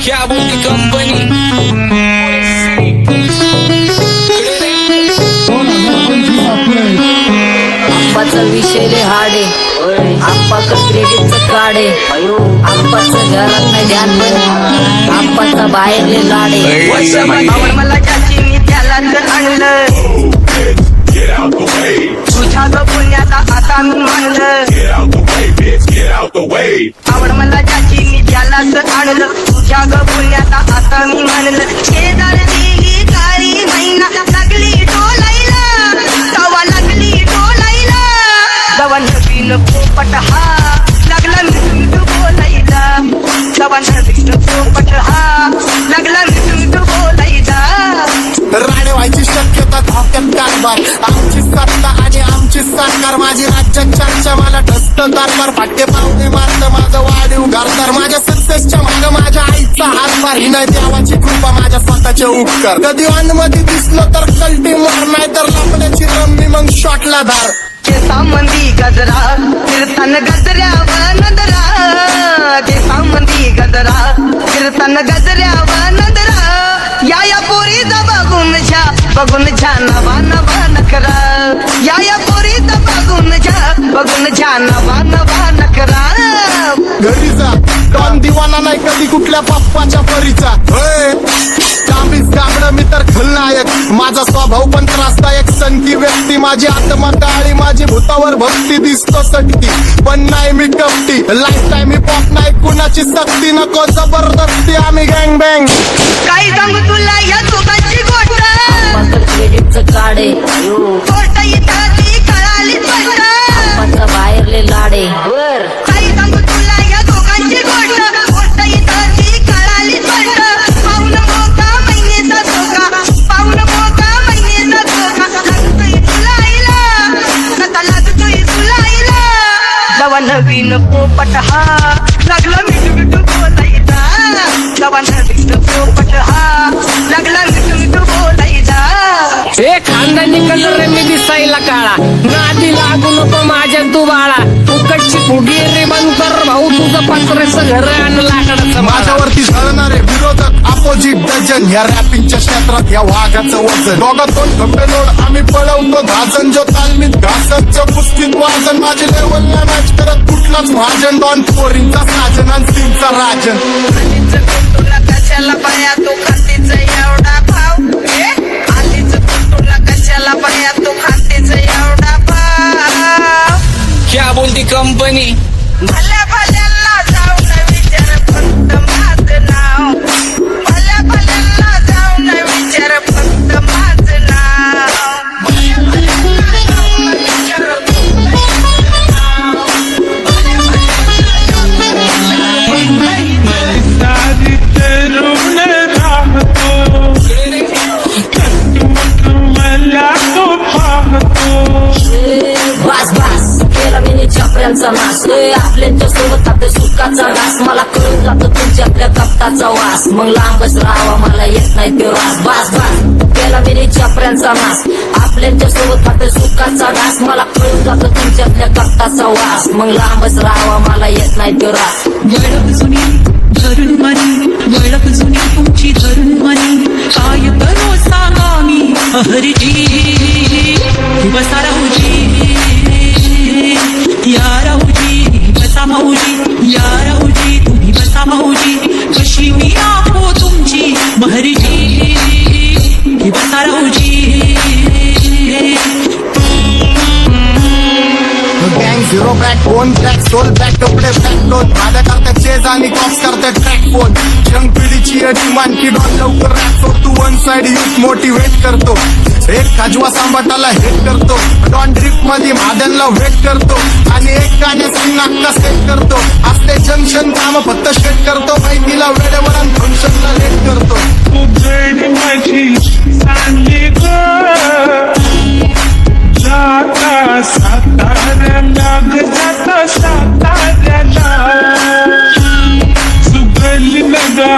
क्या बोलती कंपनी आप्पाचा विषय रे हाडे आप्पाचं क्रेडिटचं काढे आप्पाचं घरात नाही ध्यान पण आप्पाचा बाहेरले लाडे मला त्याची मी त्याला तर आणलं तुझ्या ग पुण्याचा आता मी म्हणलं आवड मला त्याची मी त्याला तर आणलं तुझ्या ग पुण्याचा आता मी म्हणलं शेजार दिली काळी महिना लागली डोलायला तवा लागली डोलायला दवा नवीन पोपट हा लागला मिठू बोलायला दवा नवीन पोपट हा लागला मिठू बोलायला राणे व्हायची शक्यता धोक्यात कारभार आमची सत्ता आणि आमची सरकार माझी राज्यात चर्चा मला ठसत कारभार फाटे पावणे मारत माझं वाढीव घरदार माझ्या सक्सेसच्या माग माझ्या आईचा हातभार ही नाही देवाची कृपा माझ्या स्वतःचे उपकार कधी मध्ये दिसलो तर कल्टी मार नाही तर लपण्याची रम्मी मग शॉटला धार केसामंदी गजरा कीर्तन गजऱ्यावर नदरा केसामंदी गजरा कीर्तन गजऱ्यावर नदरा या पोरीचा बघून छा नवा नवा नकरा या पोरीचा बघून छा नवा नवा नकरा घरी जा डॉन दिवाना नाही कधी कुठल्या पप्पाच्या परीचा कामीच गाबड मी तर खलनायक माझा स्वभाव पण त्रासदायक सनकी व्यक्ती माझी आत्मा काळी माझी भूतावर भक्ती दिसतो सटकी पण नाही मी कपटी लाईफ टाइम मी पॉप नाही कुणाची सक्ती नको जबरदस्ती आम्ही गँग बँग काही सांगू तुला या दोघांची गोष्ट आप्पाचं क्रेडिटचं काढे गोष्ट इथाची कळाली स्पष्ट आप्पाचा बाहेरले लाडे काही सांगू तुला या दोघांची गोष्ट इथाची कळाली स्पष्ट पाऊन मोका महिनेचा धोका पाऊन मोका महिनेचा धोका लागतोय तुला आईला नका लागतोय तुला आईला दवा नवीन पोपट हा लागला मिठू बोलायचा दवा नवीन पोपट हा लागला मिठू बोलायचा ए खानदानी कलर रे मी दिसायला काळा नादी लागू नको माझ्या तू बाळा उकडची फुगी रे बंद कर भाऊ तुझं पत्रेचं घर आणि लाकडाचं माझ्यावरती झळणारे विरोधक अपोजिट डझन या रॅपिंगच्या क्षेत्रात या वाघाचं वजन दोघातून खंबे लोड आम्ही पळवतो धाजन जो तालमीत घासतचं पुस्तीत वाजन माझे लेवल नाही मॅच करत कुठलाच महाजन डॉन पोरींचा साजन आणि सिंगचा राजन तुला कशाला पाया तो खातीच एवढा भाव आलीच तुला कशाला पाया तो खातीच एवढा भाव क्या बोलती कंपनी भल्या भल्यांना जाऊन विचार फक्त माझं नाव भल्या भल्यांना जाऊन विचार फक्त माझं नाव सारी तरुण राहतो मला तो पाहतो बास बास केला मी छपऱ्यांचा नाश आपल्यांच्या सोबत आपल्या सुखाचा घास मला कळून जातो तुमच्यातल्या कपटाचा वास मग लांबच राहावा मला येत नाही तो रास बास बास केला मी छपऱ्यांचा नाश आपल्यांच्या सोबत आपल्या सुखाचा घास मला कळून जातो तुमच्यातल्या कपटाचा वास मग लांबच राहावा मला येत नाही तो रास वळख जुनी धरून मनी वळख जुनी तुमची धरून मनी काय करो सांगा मी हरजी बसा राहूजी या राहूजी बसा माऊजी या राहूजी तुम्ही बसा माऊजी कशी मी आहो तुमची महरजी बसा राहूजी गँग झिरो बॅक वन ट्रॅक सोल बॅक कपडे बॅक दोन माझ्या करता चेज आणि कॉप्स करता ट्रॅक फोन यंग पिढीची अभिमान की डॉन लवकर रॅप तू वन साइड यूथ मोटिवेट करतो एक खाजवा सांबाटाला हेट करतो डॉन ड्रिप मध्ये महादनला वेट करतो आणि एक गाण्याची नाक्का सेट करतो असले जंक्शन काम फक्त शेट करतो बहिणीला वेळेवर आणि फंक्शनला लेट करतो उघड माझी सांगे ग जाता साताऱ्याला ग जाता साताऱ्याला सुगल नगा